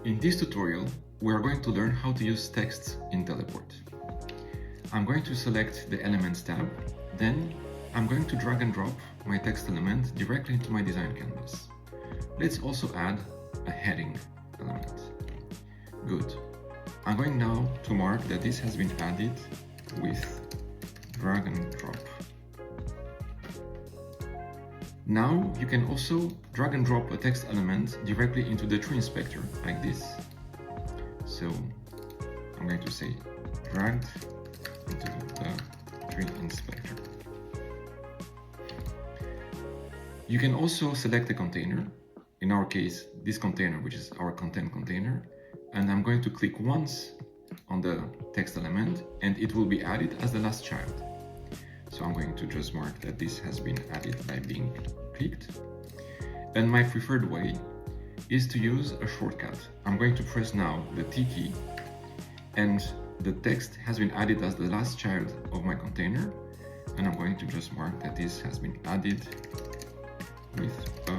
In this tutorial, we are going to learn how to use text in Teleport. I'm going to select the Elements tab, then I'm going to drag and drop my text element directly into my design canvas. Let's also add a heading element. Good. I'm going now to mark that this has been added with drag and drop. Now you can also drag and drop a text element directly into the tree inspector like this. So I'm going to say dragged into the tree inspector. You can also select a container, in our case this container, which is our content container, and I'm going to click once on the text element and it will be added as the last child. So I'm going to just mark that this has been added by being clicked. And my preferred way is to use a shortcut. I'm going to press now the T key and the text has been added as the last child of my container, and I'm going to just mark that this has been added with a